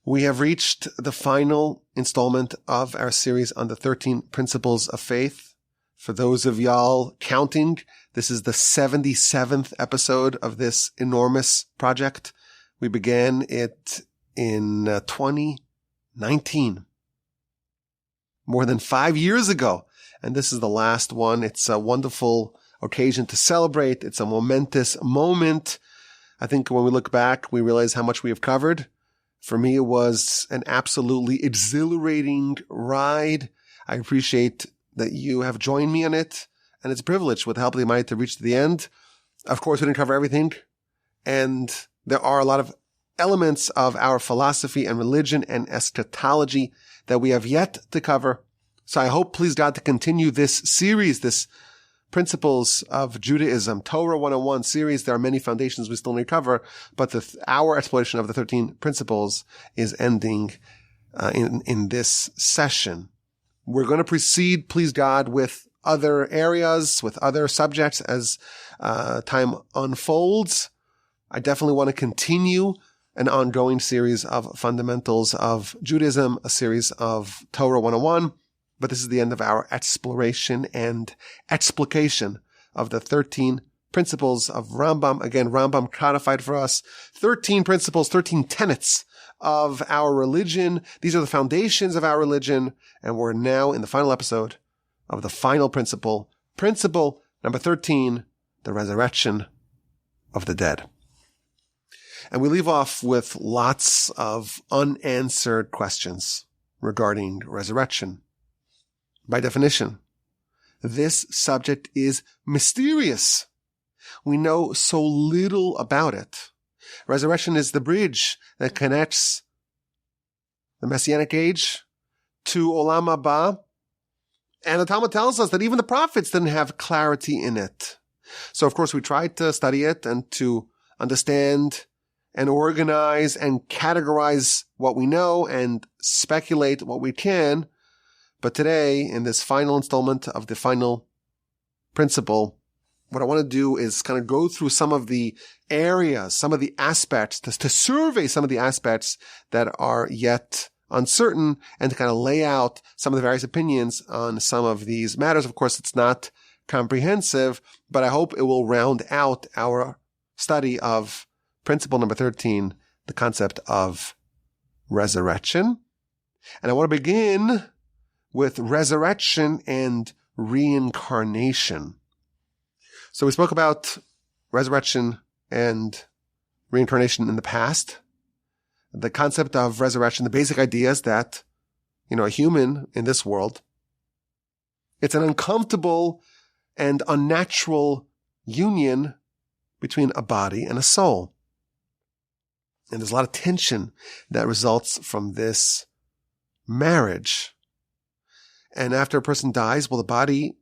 We have reached the final installment of our series on the 13 Principles of Faith. For those of y'all counting, this is the 77th episode of this enormous project. We began it in 2019, more than 5 years ago. And this is the last one. It's a wonderful occasion to celebrate. It's a momentous moment. I think when we look back, we realize how much we have covered. For me, it was an absolutely exhilarating ride. I appreciate that you have joined me on it, and it's a privilege with the help of the Almighty to reach to the end. Of course, we didn't cover everything, and there are a lot of elements of our philosophy and religion and eschatology that we have yet to cover. So I hope, please God, to continue this series, this Principles of Judaism, Torah 101 series. There are many foundations we still need to cover, but our exploration of the 13 principles is ending in this session. We're going to proceed, please God, with other areas, with other subjects as time unfolds. I definitely want to continue an ongoing series of fundamentals of Judaism, a series of Torah 101. But this is the end of our exploration and explication of the 13 principles of Rambam. Again, Rambam codified for us 13 principles, 13 tenets of our religion. These are the foundations of our religion. And we're now in the final episode of the final principle. Principle number 13, the resurrection of the dead. And we leave off with lots of unanswered questions regarding resurrection. By definition, this subject is mysterious. We know so little about it. Resurrection is the bridge that connects the Messianic age to Olam Haba. And the Talmud tells us that even the prophets didn't have clarity in it. So, of course, we tried to study it and to understand and organize and categorize what we know and speculate what we can. But today, in this final installment of the final principle, what I want to do is kind of go through some of the areas, some of the aspects, to survey some of the aspects that are yet uncertain and to kind of lay out some of the various opinions on some of these matters. Of course, it's not comprehensive, but I hope it will round out our study of principle number 13, the concept of resurrection. And I want to begin with resurrection and reincarnation. So we spoke about resurrection and reincarnation in the past. The concept of resurrection, the basic idea is that, a human in this world, it's an uncomfortable and unnatural union between a body and a soul. And there's a lot of tension that results from this marriage. And after a person dies, well, the body,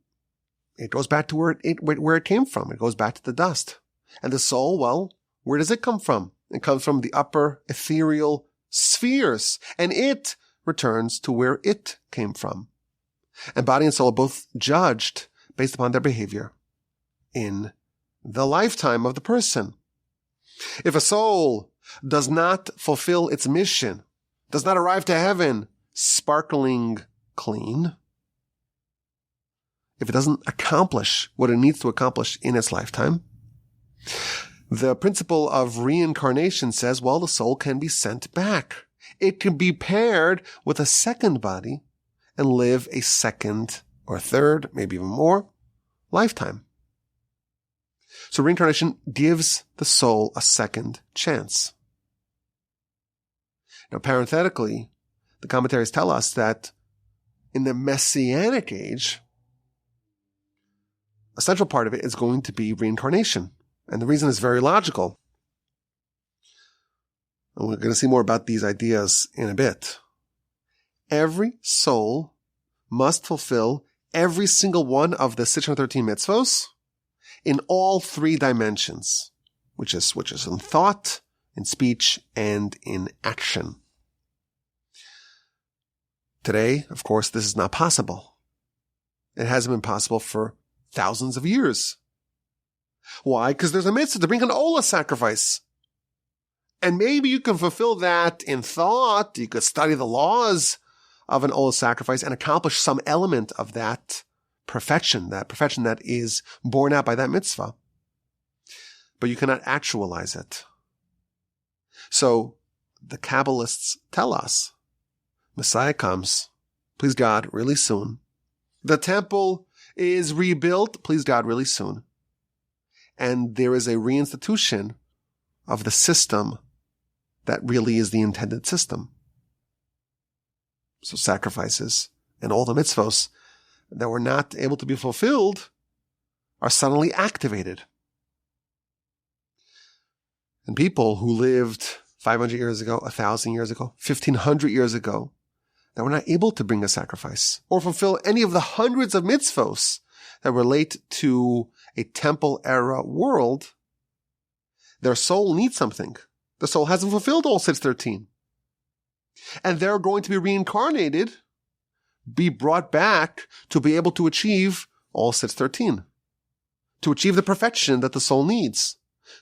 it goes back to where it came from. It goes back to the dust. And the soul, well, where does it come from? It comes from the upper ethereal spheres, and it returns to where it came from. And body and soul are both judged based upon their behavior in the lifetime of the person. If a soul does not fulfill its mission, does not arrive to heaven sparkling clean, if it doesn't accomplish what it needs to accomplish in its lifetime, the principle of reincarnation says, well, the soul can be sent back. It can be paired with a second body and live a second or third, maybe even more, lifetime. So reincarnation gives the soul a second chance. Now, parenthetically, the commentaries tell us that in the Messianic age, a central part of it is going to be reincarnation. And the reason is very logical. And we're going to see more about these ideas in a bit. Every soul must fulfill every single one of the 613 mitzvos in all three dimensions, which is in thought, in speech, and in action. Today, of course, this is not possible. It hasn't been possible for thousands of years. Why? Because there's a mitzvah to bring an olah sacrifice. And maybe you can fulfill that in thought. You could study the laws of an old sacrifice and accomplish some element of that perfection that is borne out by that mitzvah. But you cannot actualize it. So the Kabbalists tell us, Messiah comes, please God, really soon. The temple is rebuilt, please God, really soon. And there is a reinstitution of the system that really is the intended system. So sacrifices and all the mitzvos that were not able to be fulfilled are suddenly activated. And people who lived 500 years ago, 1,000 years ago, 1,500 years ago, that were not able to bring a sacrifice or fulfill any of the hundreds of mitzvos that relate to a temple era world, their soul needs something. The soul hasn't fulfilled all 613. And they're going to be reincarnated, be brought back to be able to achieve all 613, to achieve the perfection that the soul needs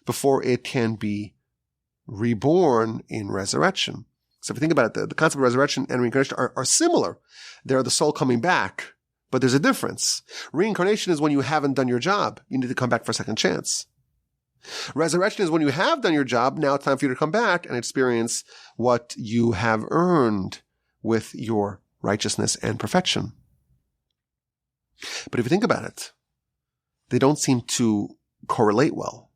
before it can be reborn in resurrection. So if you think about it, the concept of resurrection and reincarnation are similar. They're the soul coming back, but there's a difference. Reincarnation is when you haven't done your job. You need to come back for a second chance. Resurrection is when you have done your job. Now it's time for you to come back and experience what you have earned with your righteousness and perfection. But if you think about it, they don't seem to correlate well.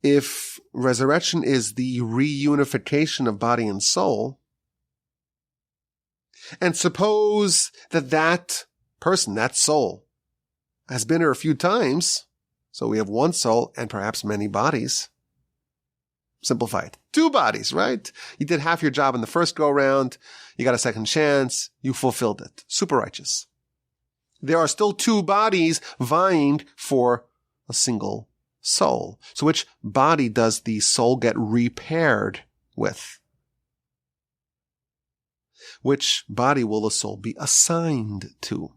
If resurrection is the reunification of body and soul, and suppose that person, that soul, has been here a few times, so we have one soul and perhaps many bodies. Simplified. 2 bodies, right? You did half your job in the first go-round, you got a second chance, you fulfilled it. Super righteous. There are still 2 bodies vying for a single soul. So which body does the soul get repaired with? Which body will the soul be assigned to?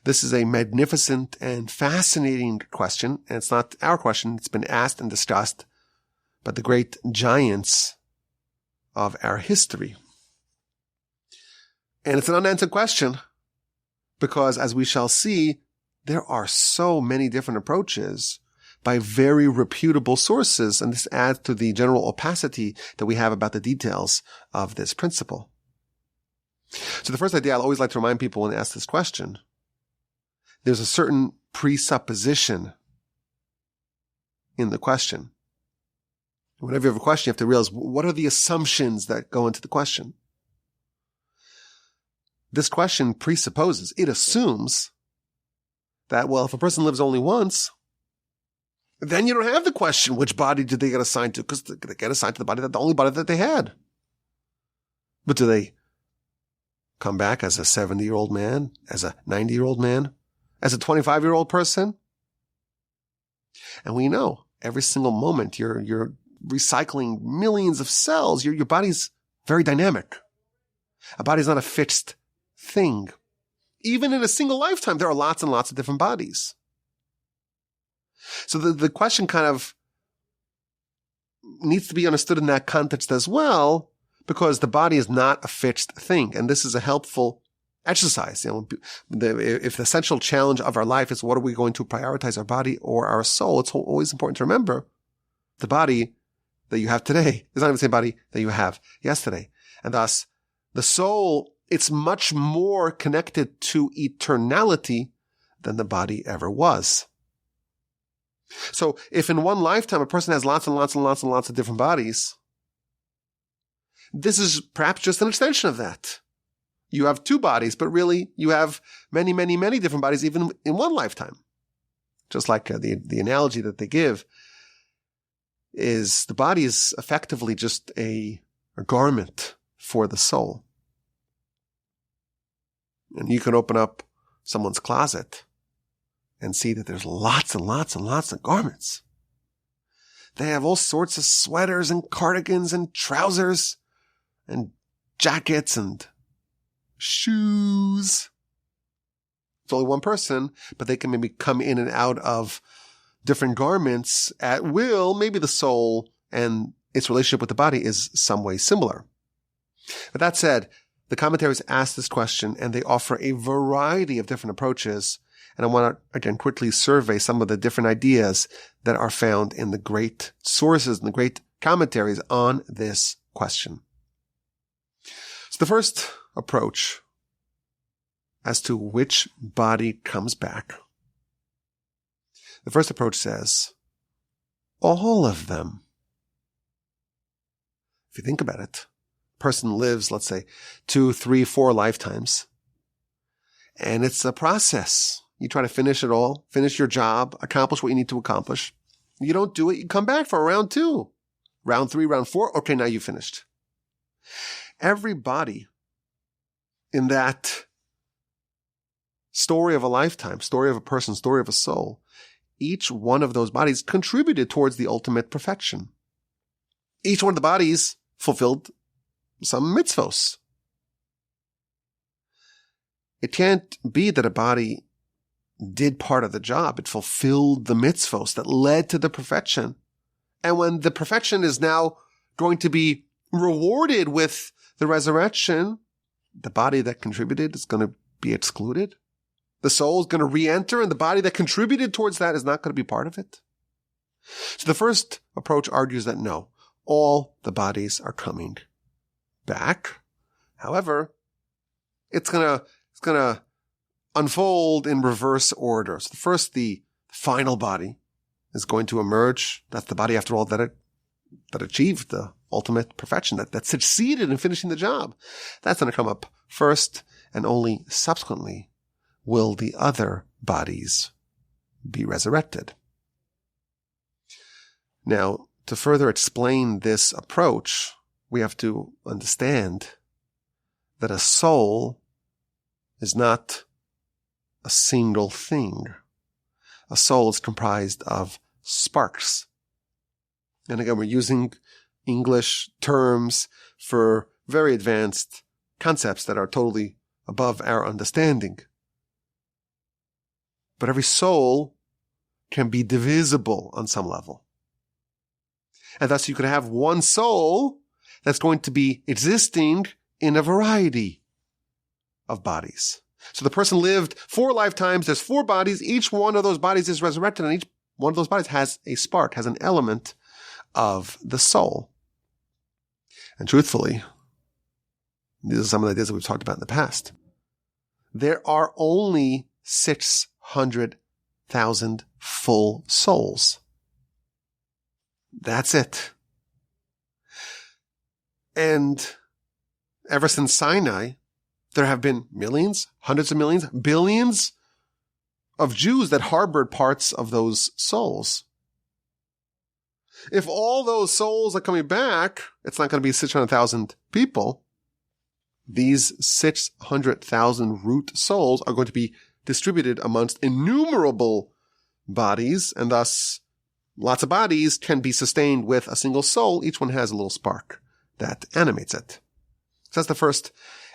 This is a magnificent and fascinating question, and it's not our question. It's been asked and discussed by the great giants of our history. And it's an unanswered question because, as we shall see, there are so many different approaches by very reputable sources, and this adds to the general opacity that we have about the details of this principle. So the first idea I'll always like to remind people when they ask this question, there's a certain presupposition in the question. Whenever you have a question, you have to realize what are the assumptions that go into the question. This question presupposes, it assumes that, well, if a person lives only once, then you don't have the question, which body did they get assigned to? Because they get assigned to the only body that they had. But do they come back as a 70-year-old man, as a 90-year-old man, as a 25-year-old person? And we know every single moment you're recycling millions of cells. Your body's very dynamic. A body's not a fixed thing. Even in a single lifetime, there are lots and lots of different bodies. So the question kind of needs to be understood in that context as well, because the body is not a fixed thing. And this is a helpful exercise. If the essential challenge of our life is what are we going to prioritize, our body or our soul, it's always important to remember the body that you have today is not even the same body that you have yesterday. And thus, the soul, it's much more connected to eternality than the body ever was. So if in one lifetime a person has lots and lots and lots and lots of different bodies, this is perhaps just an extension of that. You have 2 bodies, but really you have many, many, many different bodies even in one lifetime. Just like the analogy that they give is the body is effectively just a garment for the soul. And you can open up someone's closet and see that there's lots and lots and lots of garments. They have all sorts of sweaters and cardigans and trousers and jackets and shoes. It's only one person, but they can maybe come in and out of different garments at will, maybe the soul and its relationship with the body is some way similar. But that said, the commentaries ask this question and they offer a variety of different approaches. And I want to, again, quickly survey some of the different ideas that are found in the great sources and the great commentaries on this question. So the first approach as to which body comes back. The first approach says, all of them. If you think about it, a person lives, let's say, 2, 3, 4 lifetimes. And it's a process. You try to finish it all, finish your job, accomplish what you need to accomplish. You don't do it, you come back for round 2. Round 3, round 4, okay, now you finished. Every body in that story of a lifetime, story of a person, story of a soul, each one of those bodies contributed towards the ultimate perfection. Each one of the bodies fulfilled some mitzvos. It can't be that a body did part of the job. It fulfilled the mitzvos that led to the perfection. And when the perfection is now going to be rewarded with the resurrection, the body that contributed is going to be excluded. The soul is going to re-enter, and the body that contributed towards that is not going to be part of it. So the first approach argues that no, all the bodies are coming back. However, it's going to unfold in reverse order. So first, the final body is going to emerge. That's the body, after all, that achieved the ultimate perfection, that succeeded in finishing the job. That's going to come up first, and only subsequently will the other bodies be resurrected. Now, to further explain this approach, we have to understand that a soul is not a single thing. A soul is comprised of sparks. And again, we're using English terms for very advanced concepts that are totally above our understanding. But every soul can be divisible on some level. And thus you could have one soul that's going to be existing in a variety of bodies. So the person lived 4 lifetimes, there's 4 bodies, each one of those bodies is resurrected, and each one of those bodies has a spark, has an element of the soul. And truthfully, these are some of the ideas that we've talked about in the past. There are only 600,000 full souls. That's it. And ever since Sinai, there have been millions, hundreds of millions, billions of Jews that harbored parts of those souls. If all those souls are coming back, it's not going to be 600,000 people. These 600,000 root souls are going to be distributed amongst innumerable bodies, and thus lots of bodies can be sustained with a single soul. Each one has a little spark that animates it. So that's the first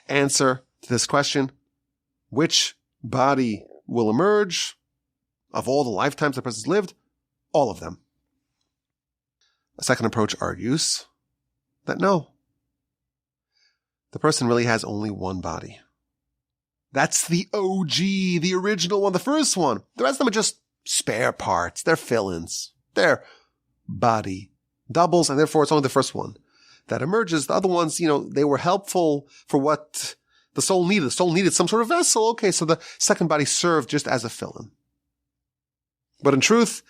answer to this question. Which body will emerge? Of all the lifetimes the person's lived, all of them. A second approach argues that no, the person really has only one body. That's the OG, the original one, the first one. The rest of them are just spare parts. They're fill-ins. They're body doubles, and therefore it's only the first one that emerges. The other ones, they were helpful for what the soul needed. The soul needed some sort of vessel. Okay, so the second body served just as a fill-in. But in truth,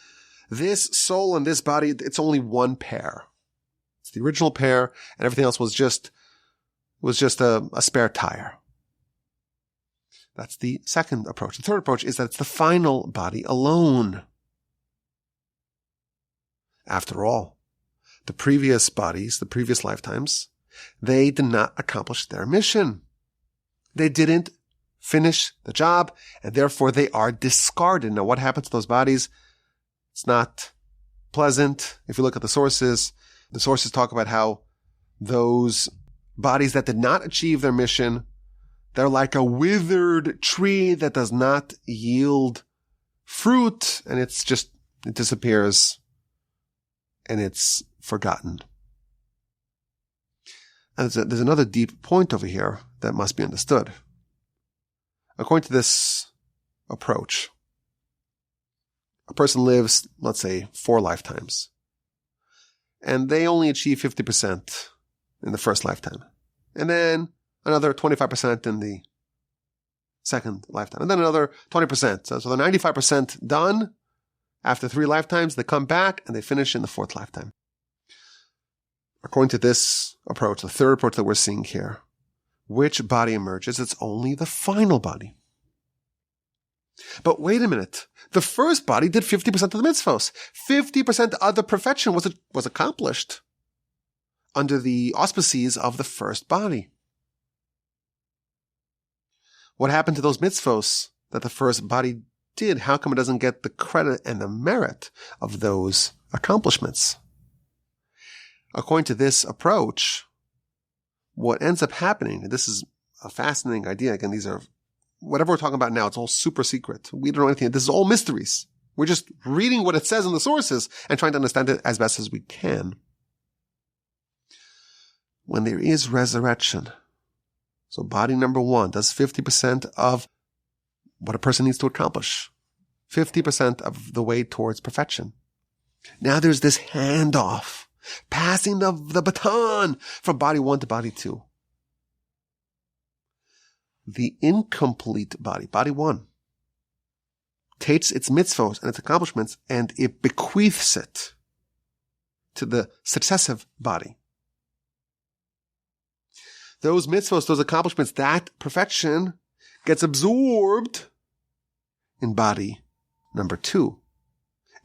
this soul and this body, it's only one pair. It's the original pair, and everything else was just a spare tire. That's the second approach. The third approach is that it's the final body alone. After all, the previous bodies, the previous lifetimes, they did not accomplish their mission. They didn't finish the job, and therefore they are discarded. Now, what happens to those bodies? It's not pleasant. If you look at the sources talk about how those bodies that did not achieve their mission, they're like a withered tree that does not yield fruit, and it's just It disappears and it's forgotten. And there's another deep point over here that must be understood. According to this approach, a person lives, let's say, 4 lifetimes, and they only achieve 50% in the first lifetime, and then another 25% in the second lifetime, and then another 20%. So they're 95% done. After 3 lifetimes, they come back and they finish in the 4th lifetime. According to this approach, the third approach that we're seeing here, which body emerges? It's only the final body. But wait a minute. The first body did 50% of the mitzvos. 50% of the perfection was accomplished under the auspices of the first body. What happened to those mitzvos that the first body did? How come it doesn't get the credit and the merit of those accomplishments? According to this approach, what ends up happening, and this is a fascinating idea, again, these are, whatever we're talking about now, it's all super secret. We don't know anything. This is all mysteries. We're just reading what it says in the sources and trying to understand it as best as we can. When there is resurrection, so body number 1 does 50% of what a person needs to accomplish. 50% of the way towards perfection. Now there's this handoff, passing the baton from body 1 to body 2. The incomplete body, body 1, takes its mitzvos and its accomplishments and it bequeaths it to the successive body. Those mitzvos, those accomplishments, that perfection gets absorbed in body number 2.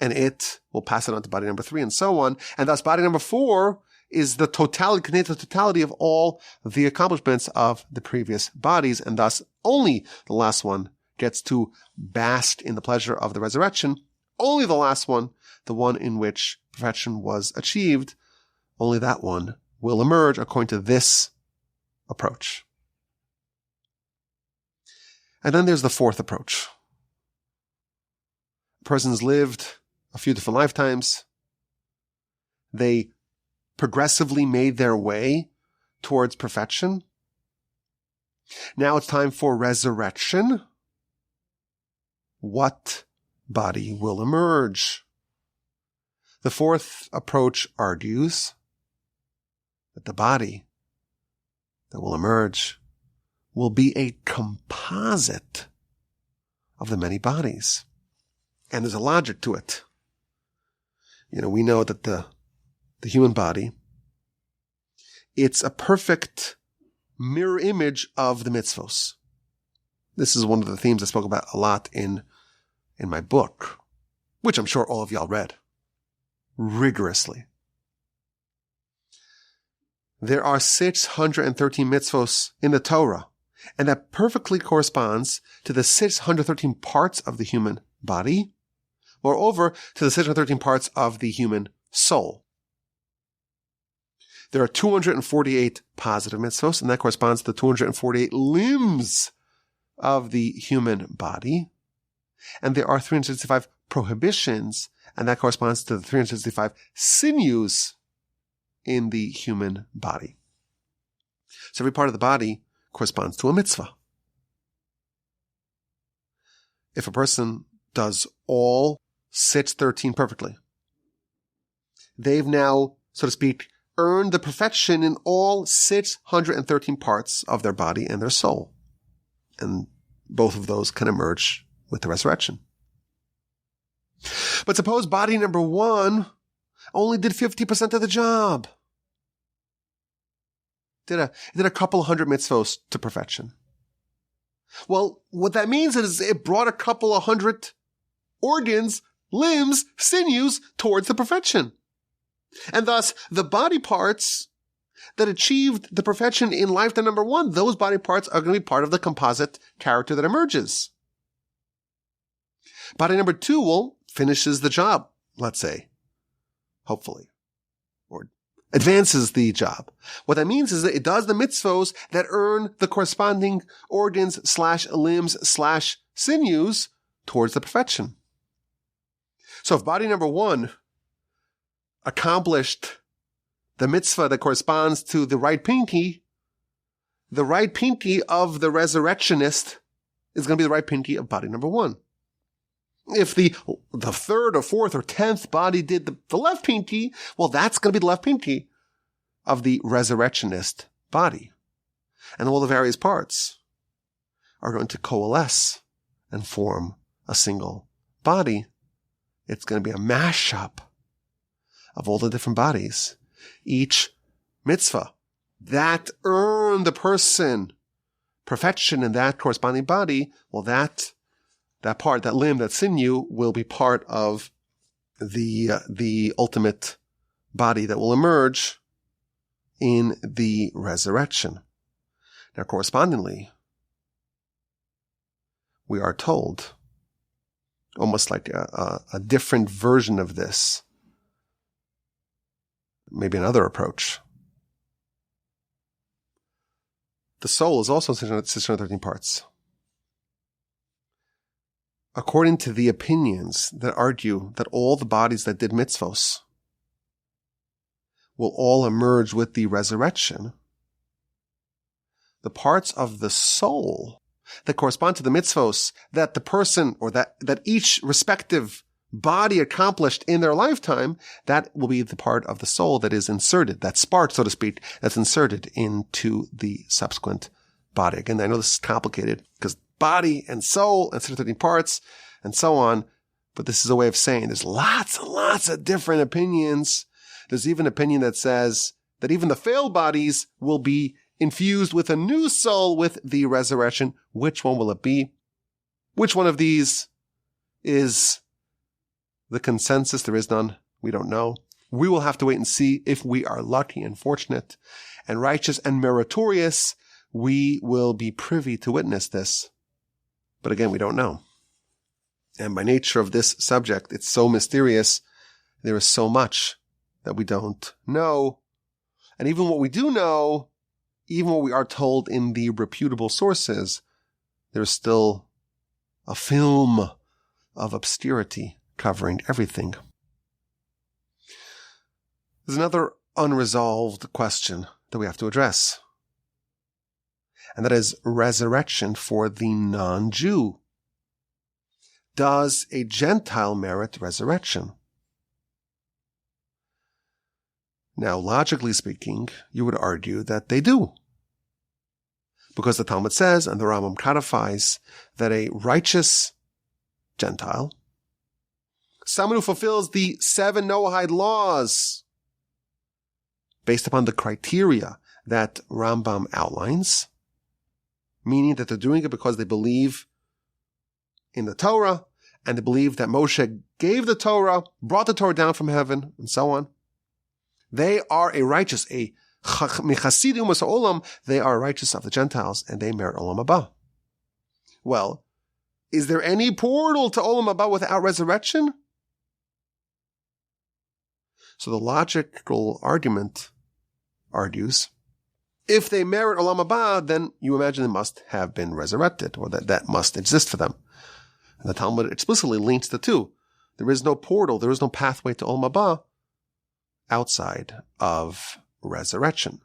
And it will pass it on to body number 3 and so on. And thus body number 4 is the totality of all the accomplishments of the previous bodies. And thus only the last one gets to bask in the pleasure of the resurrection. Only the last one, the one in which perfection was achieved, only that one will emerge according to this approach. And then there's the 4th approach. A person's lived a few different lifetimes. They progressively made their way towards perfection. Now it's time for resurrection. What body will emerge? The 4th approach argues that the body that will emerge will be a composite of the many bodies. And there's a logic to it. We know that the human body, it's a perfect mirror image of the mitzvos. This is one of the themes I spoke about a lot in my book, which I'm sure all of y'all read rigorously. There are 613 mitzvos in the Torah, and that perfectly corresponds to the 613 parts of the human body, moreover, to the 613 parts of the human soul. There are 248 positive mitzvos, and that corresponds to the 248 limbs of the human body. And there are 365 prohibitions, and that corresponds to the 365 sinews in the human body. So every part of the body corresponds to a mitzvah. If a person does all 613 perfectly, they've now, so to speak, earned the perfection in all 613 parts of their body and their soul. And both of those can emerge with the resurrection. But suppose body number 1 only did 50% of the job. Did a couple hundred mitzvos to perfection. Well, what that means is it brought a couple of hundred organs, limbs, sinews towards the perfection. And thus, the body parts that achieved the perfection in lifetime number 1, those body parts are going to be part of the composite character that emerges. Body number 2, finishes the job, let's say, hopefully, or advances the job. What that means is that it does the mitzvos that earn the corresponding organs/limbs/sinews towards the perfection. So if body number one accomplished the mitzvah that corresponds to the right pinky of the resurrectionist is going to be the right pinky of body number one. If the third or fourth or 10th body did the left pinky, well, that's going to be the left pinky of the resurrectionist body. And all the various parts are going to coalesce and form a single body. It's going to be a mashup of all the different bodies. Each mitzvah that earned the person perfection in that corresponding body, well, that part, that limb, that sinew will be part of the ultimate body that will emerge in the resurrection. Now, correspondingly, we are told, almost like a different version of this, maybe another approach. The soul is also 613 parts. According to the opinions that argue that all the bodies that did mitzvos will all emerge with the resurrection, the parts of the soul that correspond to the mitzvos that the person or that each respective body accomplished in their lifetime, that will be the part of the soul that is inserted, that spark, so to speak, that's inserted into the subsequent body. Again, I know this is complicated because body and soul and 613 parts and so on, but this is a way of saying there's lots and lots of different opinions. There's even an opinion that says that even the failed bodies will be infused with a new soul with the resurrection. Which one will it be? Which one of these is the consensus? There is none. We don't know. We will have to wait and see. If we are lucky and fortunate and righteous and meritorious, we will be privy to witness this. But again, we don't know. And by nature of this subject, it's so mysterious. There is so much that we don't know. And even what we do know, even what we are told in the reputable sources, there's still a film of obscurity covering everything. There's another unresolved question that we have to address, and that is resurrection for the non-Jew. Does a Gentile merit resurrection? Now, logically speaking, you would argue that they do, because the Talmud says, and the Rambam codifies, that a righteous Gentile, someone who fulfills the 7 Noahide laws based upon the criteria that Rambam outlines, meaning that they're doing it because they believe in the Torah and they believe that Moshe gave the Torah, brought the Torah down from heaven, and so on. They are a righteous, they are righteous of the Gentiles, and they merit Olam Haba. Well, is there any portal to Olam Haba without resurrection? So the logical argument argues, if they merit Olam Haba, then you imagine they must have been resurrected, or that must exist for them. And the Talmud explicitly links the two. There is no portal, there is no pathway to Olam Haba outside of resurrection.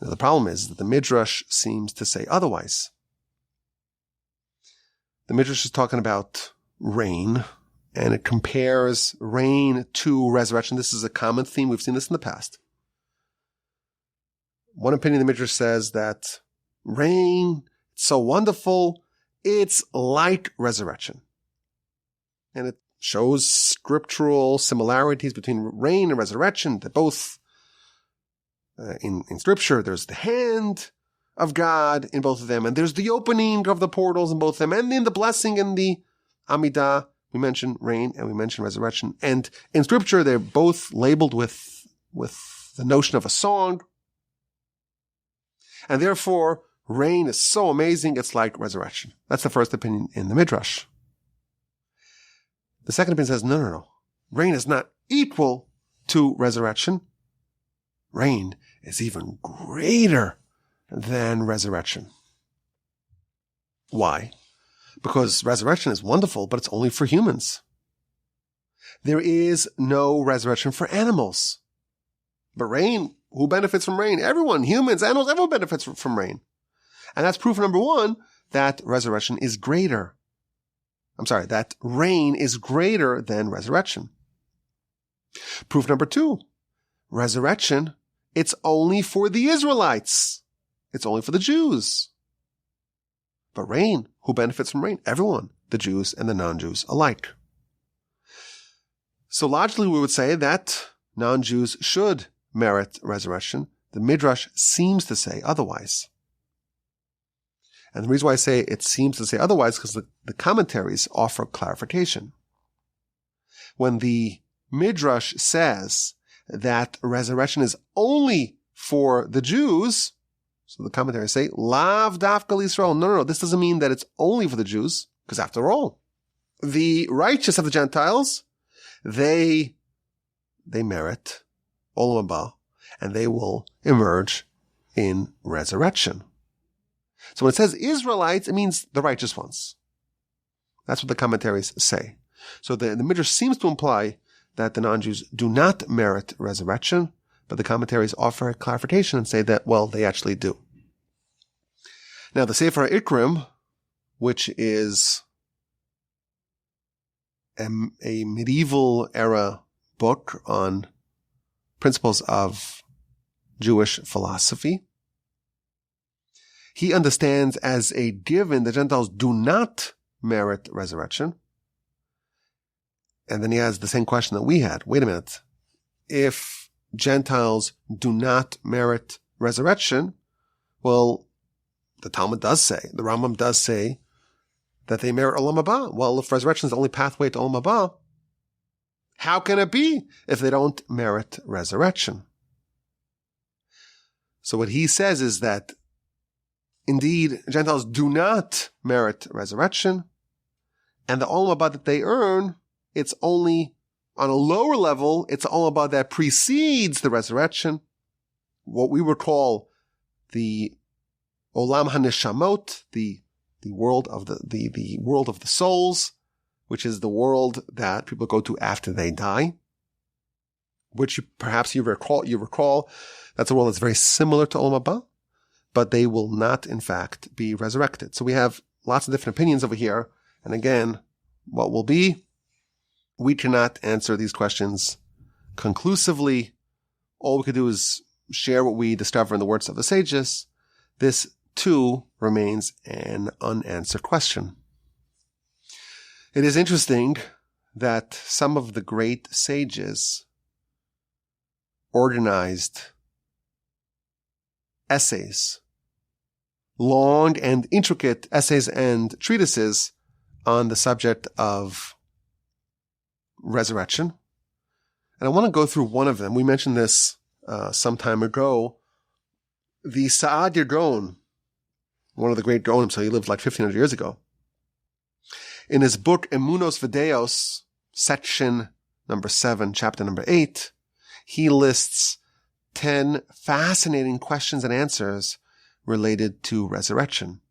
Now, the problem is that the Midrash seems to say otherwise. The Midrash is talking about rain, and it compares rain to resurrection. This is a common theme. We've seen this in the past. One opinion of the Midrash says that rain, it's so wonderful, it's like resurrection. And it shows scriptural similarities between rain and resurrection, that both in scripture, there's the hand of God in both of them, and there's the opening of the portals in both of them, and in the blessing in the Amidah, we mention rain and we mention resurrection. And in scripture, they're both labeled with the notion of a song. And therefore, rain is so amazing, it's like resurrection. That's the first opinion in the Midrash. The second opinion says, no. Rain is not equal to resurrection. Rain is even greater than resurrection. Why? Because resurrection is wonderful, but it's only for humans. There is no resurrection for animals. But rain, who benefits from rain? Everyone, humans, animals, everyone benefits from rain. And that's proof number one that resurrection is greater. That rain is greater than resurrection. Proof number two, resurrection, it's only for the Israelites. It's only for the Jews. But rain, who benefits from rain? Everyone, the Jews and the non-Jews alike. So logically, we would say that non-Jews should merit resurrection. The Midrash seems to say otherwise. And the reason why I say it seems to say otherwise is because the commentaries offer clarification. When the Midrash says that resurrection is only for the Jews, so the commentaries say, Lav dafka l'Yisrael. No. This doesn't mean that it's only for the Jews, because after all, the righteous of the Gentiles, they merit Olam Haba, and they will emerge in resurrection. So when it says Israelites, it means the righteous ones. That's what the commentaries say. So the Midrash seems to imply that the non-Jews do not merit resurrection, but the commentaries offer a clarification and say that, well, they actually do. Now, the Sefer Ikrim, which is a medieval era book on principles of Jewish philosophy, he understands as a given that Gentiles do not merit resurrection. And then he has the same question that we had. Wait a minute. If Gentiles do not merit resurrection, well, the Talmud does say, the Rambam does say that they merit Olam Haba. Well, if resurrection is the only pathway to Olam Haba, how can it be if they don't merit resurrection? So what he says is that indeed, Gentiles do not merit resurrection, and the Olam Haba that they earn, it's only on a lower level, it's the Olam Haba that precedes the resurrection, what we would call the Olam HaNeshamot, the world of the world of the souls, which is the world that people go to after they die, which perhaps you recall, that's a world that's very similar to Olam Haba, but they will not, in fact, be resurrected. So we have lots of different opinions over here. And again, what will be? We cannot answer these questions conclusively. All we could do is share what we discover in the words of the sages. This, too, remains an unanswered question. It is interesting that some of the great sages organized essays, long and intricate essays and treatises on the subject of resurrection. And I want to go through one of them. We mentioned this some time ago. The Saadia Gaon, one of the great Gaonim, so he lived like 1,500 years ago. In his book Emunos Videos, section number 7, chapter number 8, he lists 10 fascinating questions and answers related to resurrection.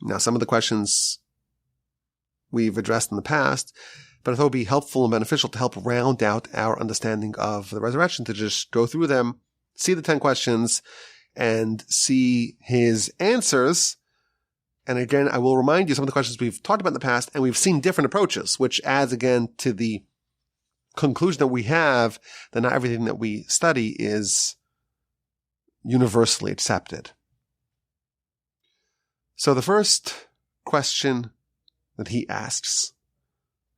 Now, some of the questions we've addressed in the past, but I thought it would be helpful and beneficial to help round out our understanding of the resurrection, to just go through them, see the 10 questions, and see his answers. And again, I will remind you some of the questions we've talked about in the past, and we've seen different approaches, which adds again to the conclusion that we have that not everything that we study is universally accepted. So the first question that he asks,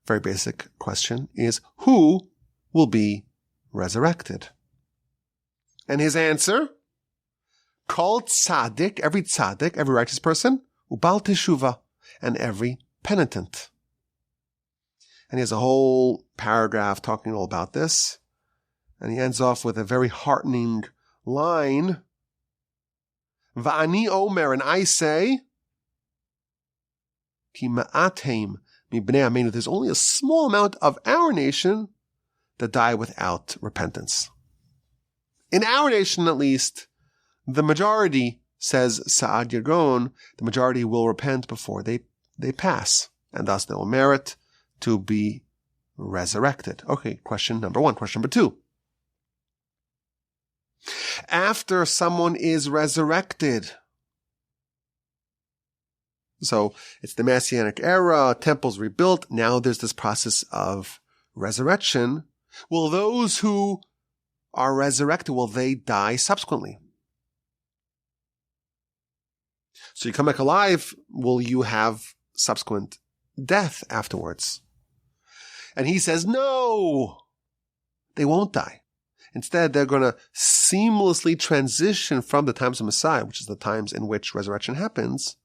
very basic question, is who will be resurrected? And his answer, Kol tzaddik, every righteous person, ubal teshuva, and every penitent. And he has a whole paragraph talking all about this. And he ends off with a very heartening line. Va'ani omer, and I say, ki ma'atem mibnei amenu, there's only a small amount of our nation that die without repentance. In our nation, at least, the majority, says Saadia Gaon, the majority will repent before they pass, and thus they will merit to be resurrected. Okay, question number one. Question number two. After someone is resurrected, so it's the Messianic era, temples rebuilt, now there's this process of resurrection. Will those who are resurrected, will they die subsequently? So you come back alive, will you have subsequent death afterwards? And he says, no, they won't die. Instead, they're going to seamlessly transition from the times of Messiah, which is the times in which resurrection happens,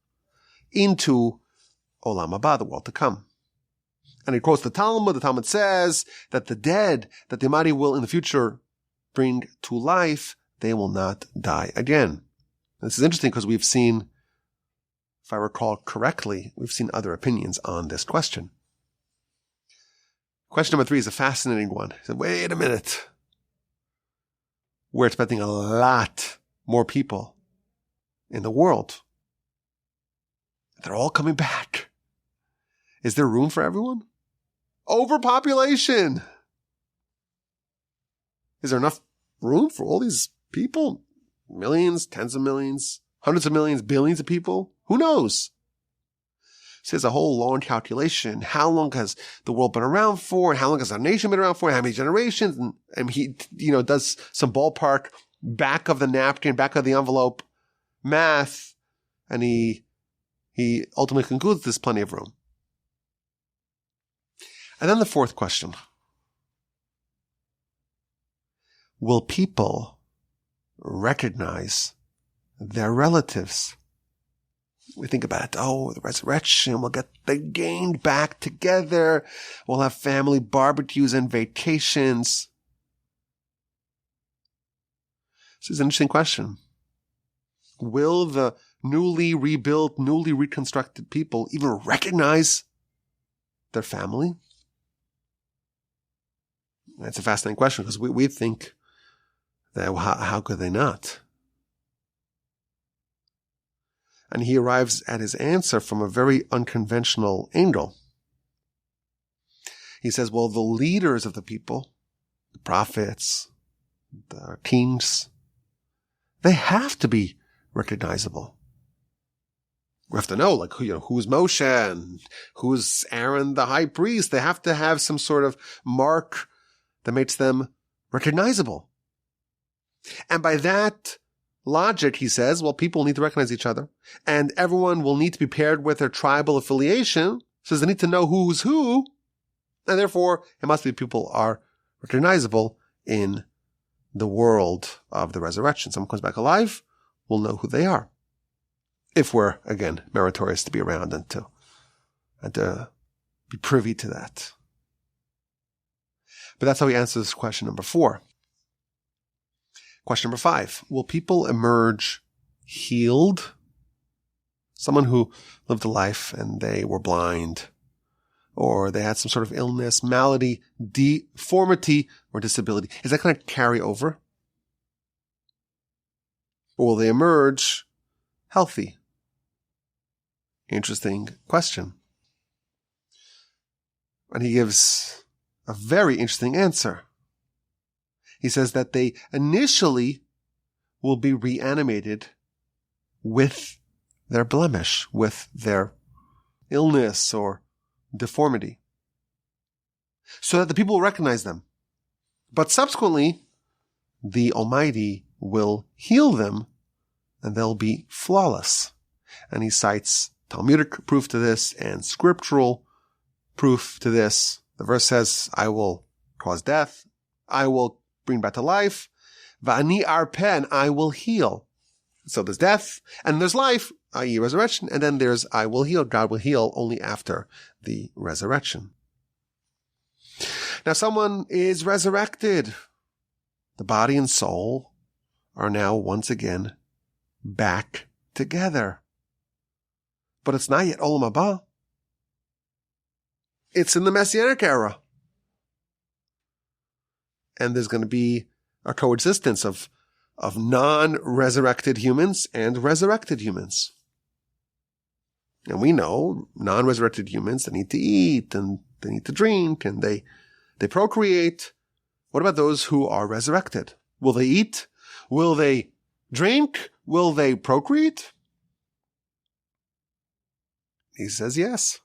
into Olam Haba, the world to come. And he quotes the Talmud. The Talmud says that the dead that the Almighty will in the future bring to life, they will not die again. This is interesting because we've seen, if I recall correctly, we've seen other opinions on this question. Question number three is a fascinating one. He said, wait a minute. We're expecting a lot more people in the world. They're all coming back. Is there room for everyone? Overpopulation. Is there enough room for all these people? Millions, tens of millions, hundreds of millions, billions of people? Who knows? So there's a whole long calculation. How long has the world been around for? And how long has our nation been around for? How many generations? And he, does some ballpark back of the napkin, back of the envelope math. And he ultimately concludes there's plenty of room. And then the fourth question. Will people recognize their relatives? We think about it. The resurrection. We'll get the gained back together. We'll have family barbecues and vacations. This is an interesting question. Will the newly rebuilt, newly reconstructed people even recognize their family? That's a fascinating question because we think that how could they not? And he arrives at his answer from a very unconventional angle. He says, well, the leaders of the people, the prophets, the kings, they have to be recognizable. We have to know, who's Moshe and who's Aaron the high priest. They have to have some sort of mark that makes them recognizable. And by that logic, he says, well, people need to recognize each other, and everyone will need to be paired with their tribal affiliation, so they need to know who's who, and therefore it must be people are recognizable in the world of the resurrection. Someone comes back alive, we'll know who they are. If we're, again, meritorious to be around and to be privy to that. But that's how he answers question number 4. Question number 5. Will people emerge healed? Someone who lived a life and they were blind, or they had some sort of illness, malady, deformity, or disability. Is that going to carry over? Or will they emerge healthy? Interesting question. And he gives a very interesting answer. He says that they initially will be reanimated with their blemish, with their illness or deformity, so that the people will recognize them. But subsequently, the Almighty will heal them and they'll be flawless. And he cites Talmudic proof to this and scriptural proof to this. The verse says, I will cause death. I will bring back to life. Va'ani arpen, I will heal. So there's death and there's life, i.e. resurrection. And then there's I will heal. God will heal only after the resurrection. Now someone is resurrected. The body and soul are now once again back together. But it's not yet Olam Haba. It's in the Messianic era. And there's going to be a coexistence of non-resurrected humans and resurrected humans. And we know non-resurrected humans, they need to eat and they need to drink and they They procreate. What about those who are resurrected? Will they eat? Will they drink? Will they procreate? He says yes.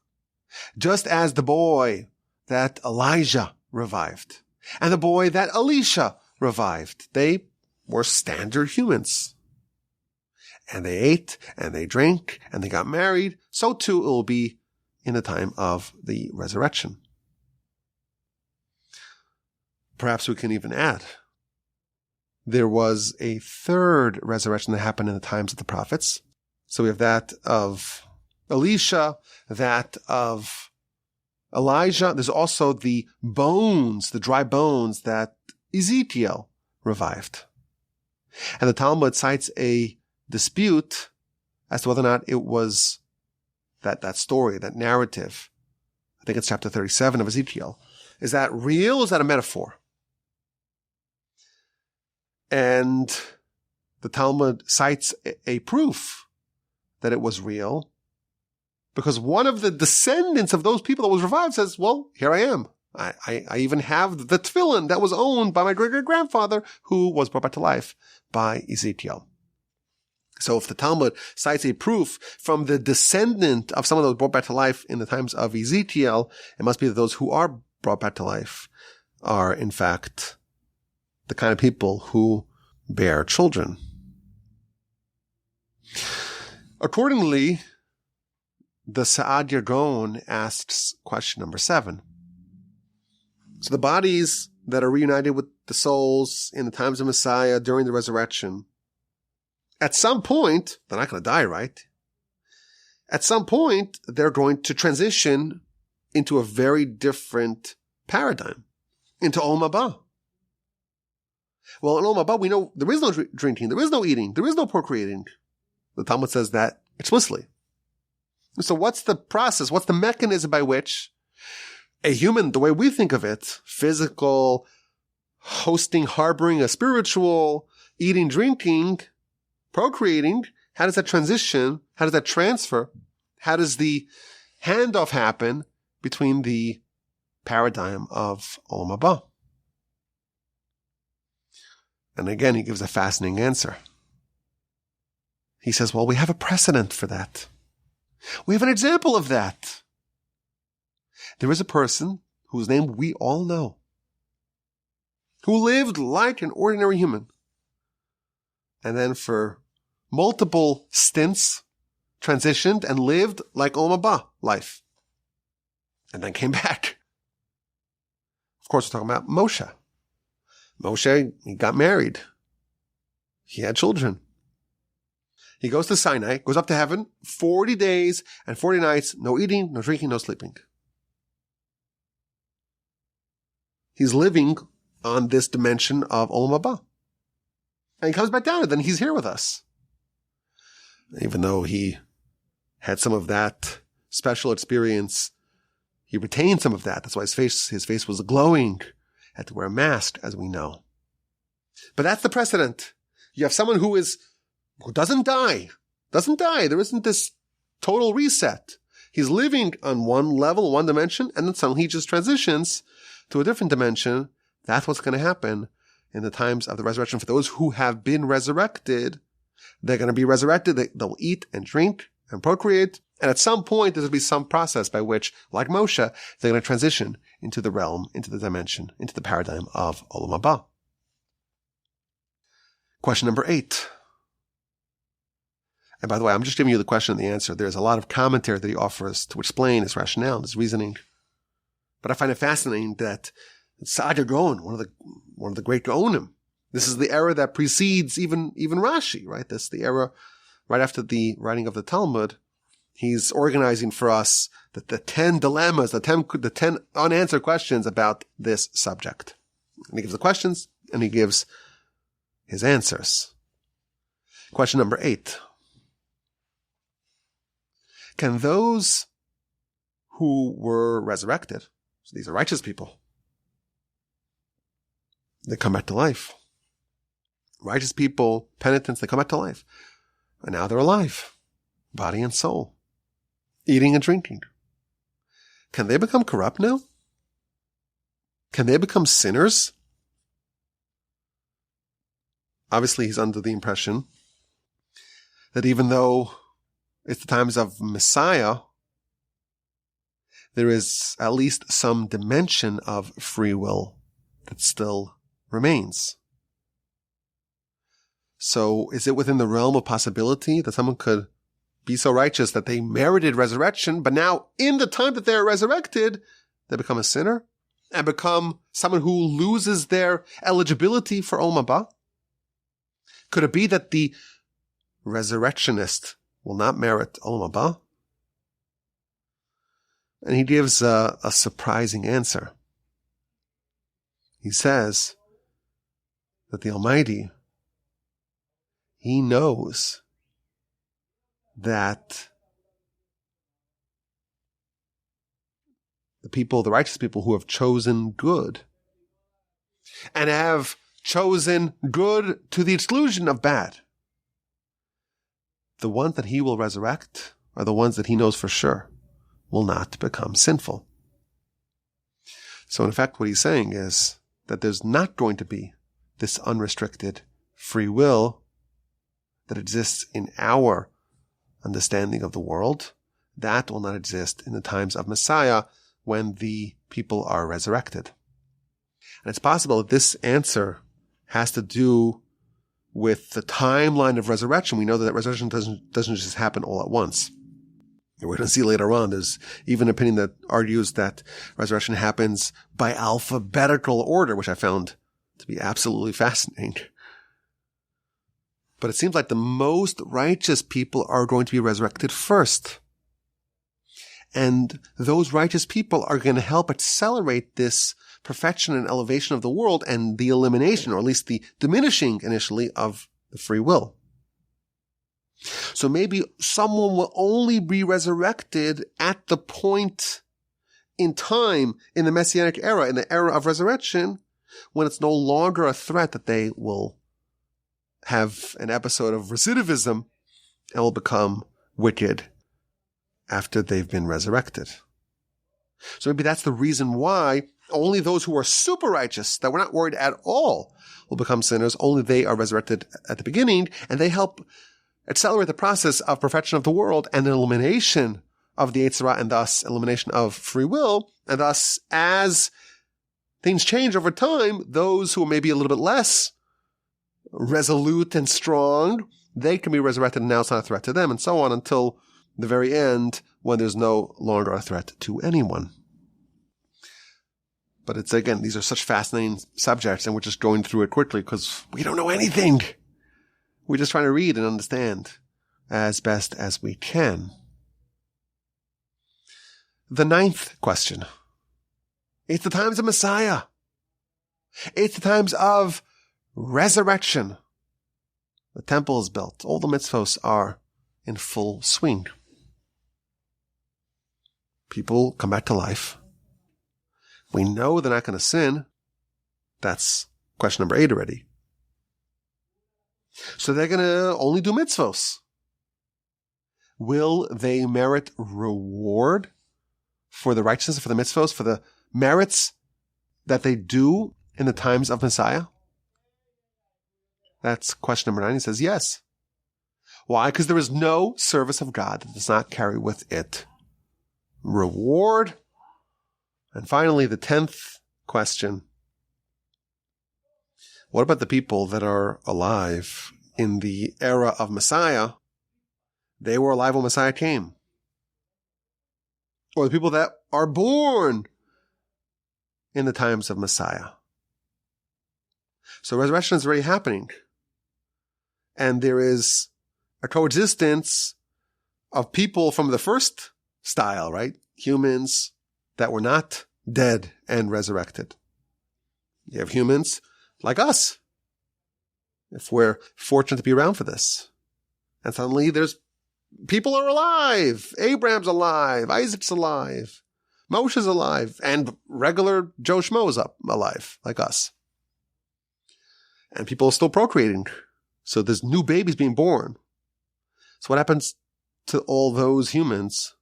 Just as the boy that Elijah revived and the boy that Elisha revived, they were standard humans. And they ate and they drank and they got married. So too it will be in the time of the resurrection. Perhaps we can even add, there was a third resurrection that happened in the times of the prophets. So we have that of Elisha, that of Elijah. There's also the bones, the dry bones that Ezekiel revived. And the Talmud cites a dispute as to whether or not it was that story, that narrative. I think it's chapter 37 of Ezekiel. Is that real? Is that a metaphor? And the Talmud cites a proof that it was real, because one of the descendants of those people that was revived says, well, here I am. I even have the tefillin that was owned by my great-great-grandfather who was brought back to life by Ezekiel. So if the Talmud cites a proof from the descendant of someone that was brought back to life in the times of Ezekiel, it must be that those who are brought back to life are, in fact, the kind of people who bear children. Accordingly, the Saadia Gaon asks question number 7. So the bodies that are reunited with the souls in the times of Messiah during the resurrection, at some point, they're not going to die, right? At some point, they're going to transition into a very different paradigm, into Olam Haba. Well, in Olam Haba, we know there is no drinking, there is no eating, there is no procreating. The Talmud says that explicitly. So what's the process? What's the mechanism by which a human, the way we think of it, physical, hosting, harboring a spiritual, eating, drinking, procreating, how does that transition? How does that transfer? How does the handoff happen between the paradigm of Olam Haba? And again, he gives a fascinating answer. He says, well, we have a precedent for that. We have an example of that. There is a person whose name we all know, who lived like an ordinary human, and then for multiple stints transitioned and lived like Olam Haba life, and then came back. Of course, we're talking about Moshe. Moshe, he got married. He had children. He goes to Sinai, goes up to heaven, 40 days and 40 nights, no eating, no drinking, no sleeping. He's living on this dimension of Olam Haba. And he comes back down, and then he's here with us. Even though he had some of that special experience, he retained some of that. That's why his face was glowing. Had to wear a mask, as we know. But that's the precedent. You have someone who doesn't die. There isn't this total reset. He's living on one level, one dimension, and then suddenly he just transitions to a different dimension. That's what's going to happen in the times of the resurrection. For those who have been resurrected, they're going to be resurrected. They'll eat and drink and procreate. And at some point, there's going to be some process by which, like Moshe, they're going to transition into the realm, into the dimension, into the paradigm of Olam Haba. Question number 8. And by the way, I'm just giving you the question and the answer. There's a lot of commentary that he offers to explain his rationale, his reasoning. But I find it fascinating that Saadia Gaon, one of the great Gaonim, this is the era that precedes even Rashi, right? This is the era right after the writing of the Talmud. He's organizing for us the 10 dilemmas, the 10 unanswered questions about this subject. And he gives the questions and he gives his answers. Question number 8. Can those who were resurrected, so these are righteous people, they come back to life. Righteous people, penitents, they come back to life. And now they're alive, body and soul, eating and drinking. Can they become corrupt now? Can they become sinners? Obviously, he's under the impression that even though it's the times of Messiah, there is at least some dimension of free will that still remains. So is it within the realm of possibility that someone could be so righteous that they merited resurrection, but now in the time that they're resurrected, they become a sinner and become someone who loses their eligibility for Olam Haba? Could it be that the resurrectionist will not merit Olam Haba? And he gives a surprising answer. He says that the Almighty, He knows that the righteous people who have chosen good and have chosen good to the exclusion of bad, the ones that He will resurrect are the ones that He knows for sure will not become sinful. So in effect, what he's saying is that there's not going to be this unrestricted free will that exists in our understanding of the world. That will not exist in the times of Messiah when the people are resurrected. And it's possible that this answer has to do with the timeline of resurrection. We know that resurrection doesn't just happen all at once. We're going to see later on, there's even an opinion that argues that resurrection happens by alphabetical order, which I found to be absolutely fascinating. But it seems like the most righteous people are going to be resurrected first. And those righteous people are going to help accelerate this perfection and elevation of the world and the elimination, or at least the diminishing initially, of the free will. So maybe someone will only be resurrected at the point in time in the Messianic era, in the era of resurrection, when it's no longer a threat that they will have an episode of recidivism and will become wicked after they've been resurrected. So maybe that's the reason why only those who are super righteous, that we're not worried at all, will become sinners. Only they are resurrected at the beginning, and they help accelerate the process of perfection of the world and the elimination of the Yetzer Hara, and thus elimination of free will. And thus, as things change over time, those who are maybe a little bit less resolute and strong, they can be resurrected, and now it's not a threat to them, and so on until the very end, when there's no longer a threat to anyone. But it's, again, these are such fascinating subjects, and we're just going through it quickly because we don't know anything. We're just trying to read and understand as best as we can. The 9th question. It's the times of Messiah. It's the times of resurrection. The temple is built. All the mitzvos are in full swing. People come back to life. We know they're not going to sin. That's question number 8 already. So they're going to only do mitzvos. Will they merit reward for the righteousness, for the mitzvos, for the merits that they do in the times of Messiah? That's question number 9. He says yes. Why? Because there is no service of God that does not carry with it reward. And finally, the 10th question. What about the people that are alive in the era of Messiah? They were alive when Messiah came. Or the people that are born in the times of Messiah. So resurrection is already happening. And there is a coexistence of people from the first style, right? Humans that were not dead and resurrected. You have humans like us, if we're fortunate to be around for this. And suddenly people are alive. Abraham's alive. Isaac's alive. Moshe's alive. And regular Joe Schmo is alive, like us. And people are still procreating. So there's new babies being born. So what happens to all those humans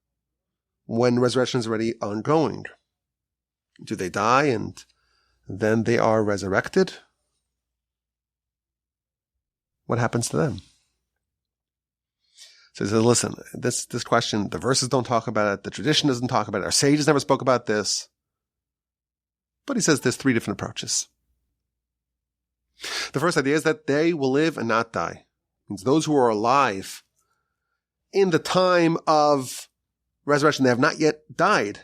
when resurrection is already ongoing? Do they die and then they are resurrected. What happens to them? So he says, listen, this question, the verses don't talk about it, the tradition doesn't talk about it, our sages never spoke about this. But he says there's three different approaches. The first idea is that they will live and not die. It means those who are alive in the time of resurrection, they have not yet died.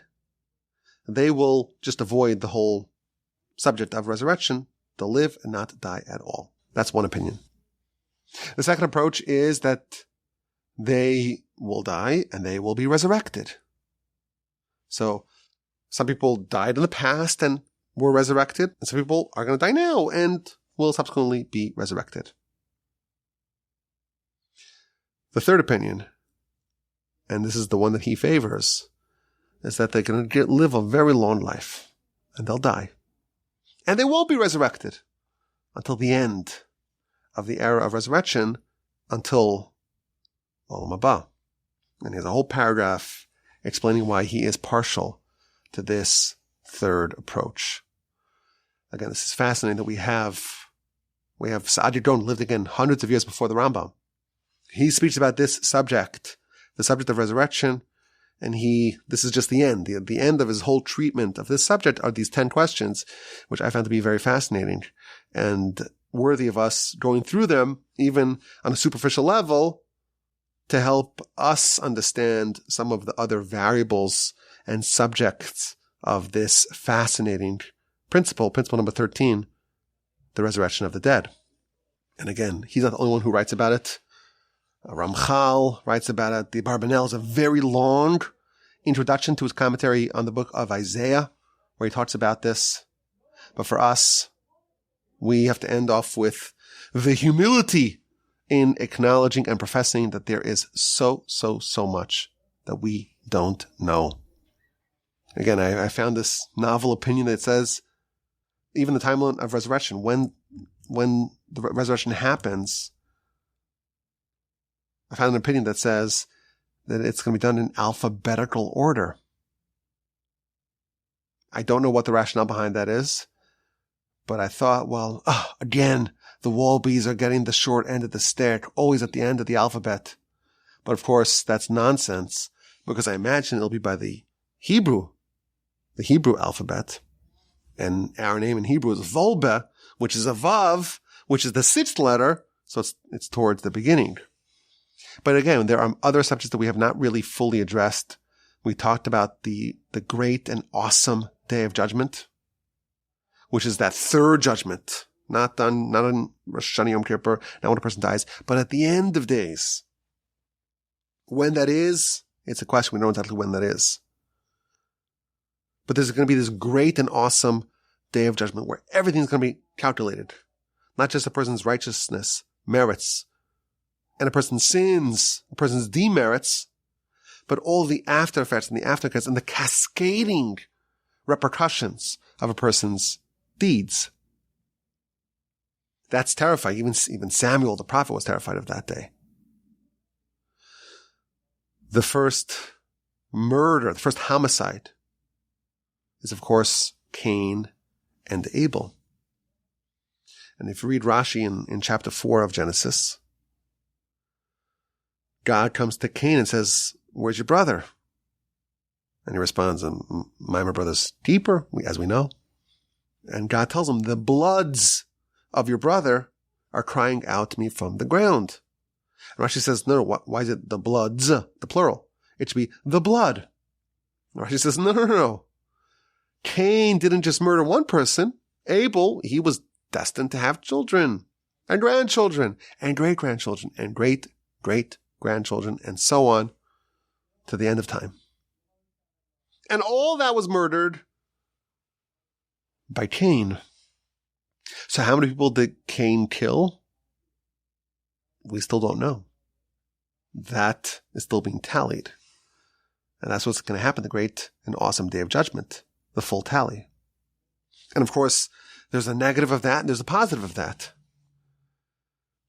They will just avoid the whole subject of resurrection. They'll live and not die at all. That's one opinion. The second approach is that they will die and they will be resurrected. So some people died in the past and were resurrected, and some people are going to die now and will subsequently be resurrected. The third opinion, and this is the one that he favors, is that they're going to live a very long life and they'll die. And they won't be resurrected until the end of the era of resurrection, until Olam Haba. And he has a whole paragraph explaining why he is partial to this third approach. Again, this is fascinating that we have Saadia Gaon lived again hundreds of years before the Rambam. He speaks about this subject, the subject of resurrection, and this is just the end. The end of his whole treatment of this subject are these 10 questions, which I found to be very fascinating and worthy of us going through them, even on a superficial level, to help us understand some of the other variables and subjects of this fascinating principle number 13, the resurrection of the dead. And again, he's not the only one who writes about it. Ramchal writes about it. The Barbanel is a very long introduction to his commentary on the book of Isaiah, where he talks about this. But for us, we have to end off with the humility in acknowledging and professing that there is so much that we don't know. Again, I found this novel opinion that says even the timeline of resurrection, when the resurrection happens, I found an opinion that says that it's going to be done in alphabetical order. I don't know what the rationale behind that is, but I thought, well, again, the Wolbies are getting the short end of the stick, always at the end of the alphabet. But of course, that's nonsense, because I imagine it'll be by the Hebrew alphabet. And our name in Hebrew is Volbe, which is a Vav, which is the sixth letter, so it's towards the beginning. But again, there are other subjects that we have not really fully addressed. We talked about the great and awesome Day of Judgment, which is that third judgment, not on Rosh Hashanah Yom Kippur, not when a person dies, but at the end of days. When that is, it's a question. We don't know exactly when that is. But there's going to be this great and awesome Day of Judgment where everything's going to be calculated. Not just a person's righteousness, merits, and a person's sins, a person's demerits, but all the after effects and the after effects and the cascading repercussions of a person's deeds. That's terrifying. Even Samuel the prophet was terrified of that day. The first murder, the first homicide, is of course Cain and Abel. And if you read Rashi in chapter 4 of Genesis, God comes to Cain and says, "Where's your brother?" And he responds, my brother's deeper, as we know. And God tells him, the bloods of your brother are crying out to me from the ground. And Rashi says, no, why is it the bloods, the plural? It should be the blood. And Rashi says, no. Cain didn't just murder one person. Abel, he was destined to have children and grandchildren and great-grandchildren and great-great-grandchildren and so on to the end of time. And all that was murdered by Cain. So how many people did Cain kill? We still don't know. That is still being tallied. And that's what's going to happen, the great and awesome Day of Judgment, the full tally. And of course, there's a negative of that and there's a positive of that.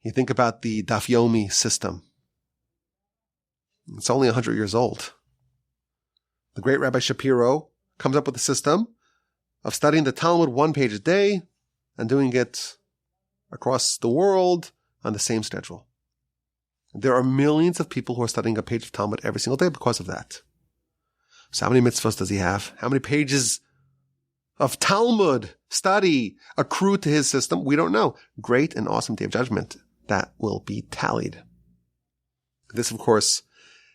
You think about the Daf Yomi system. It's only 100 years old. The great Rabbi Shapiro comes up with a system of studying the Talmud 1 page a day and doing it across the world on the same schedule. There are millions of people who are studying a page of Talmud every single day because of that. So how many mitzvahs does he have? How many pages of Talmud study accrue to his system? We don't know. Great and awesome day of judgment that will be tallied. This, of course,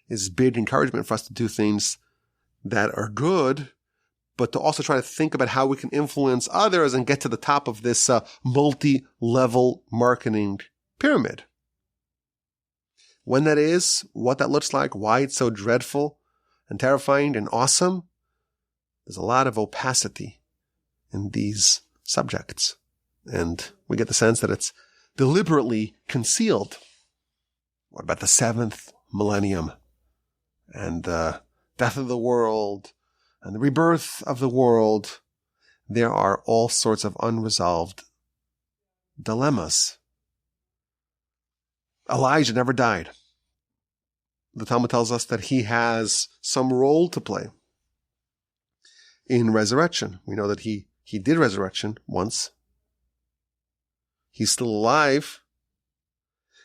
is big encouragement for us to do things that are good, but to also try to think about how we can influence others and get to the top of this multi-level marketing pyramid. When that is, what that looks like, why it's so dreadful and terrifying and awesome, there's a lot of opacity in these subjects. And we get the sense that it's deliberately concealed. What about the 7th millennium and the death of the world and the rebirth of the world? There are all sorts of unresolved dilemmas. Elijah never died. The Talmud tells us that he has some role to play in resurrection. We know that he did resurrection once. He's still alive,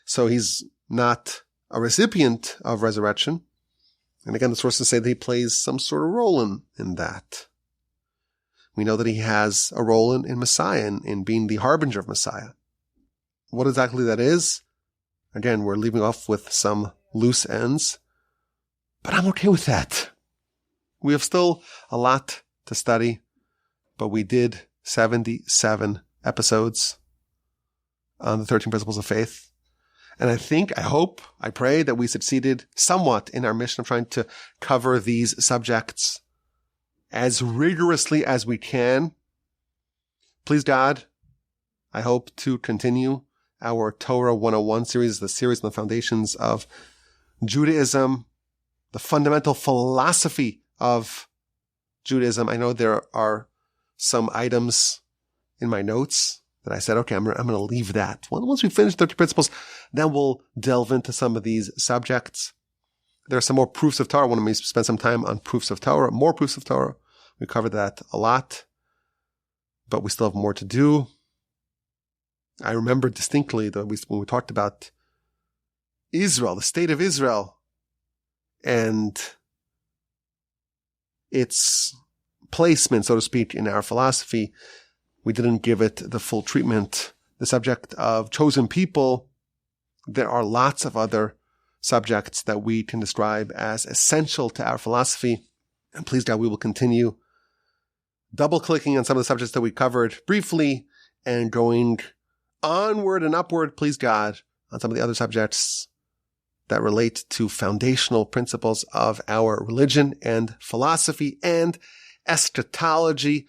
so he's not a recipient of resurrection. And again, the sources say that he plays some sort of role in that. We know that he has a role in Messiah, in being the harbinger of Messiah. What exactly that is, again, we're leaving off with some loose ends, but I'm okay with that. We have still a lot to study, but we did 77 episodes on the 13 Principles of Faith. And I hope, I pray that we succeeded somewhat in our mission of trying to cover these subjects as rigorously as we can. Please God, I hope to continue our Torah 101 series, the series on the foundations of Judaism, the fundamental philosophy of Judaism. I know there are some items in my notes that I said, okay, I'm going to leave that. Once we finish 30 principles, then we'll delve into some of these subjects. There are some more proofs of Torah. I want to spend some time on proofs of Torah, more proofs of Torah. We covered that a lot, but we still have more to do. I remember distinctly that when we talked about Israel, the state of Israel, and its placement, so to speak, in our philosophy, we didn't give it the full treatment. The subject of chosen people, there are lots of other subjects that we can describe as essential to our philosophy. And please God, we will continue double-clicking on some of the subjects that we covered briefly and going onward and upward, please God, on some of the other subjects that relate to foundational principles of our religion and philosophy and eschatology.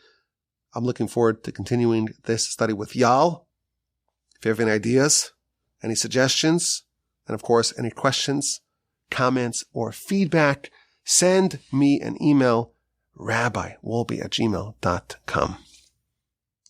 I'm looking forward to continuing this study with y'all. If you have any ideas, any suggestions, and of course, any questions, comments, or feedback, send me an email, rabbiwolbe@gmail.com.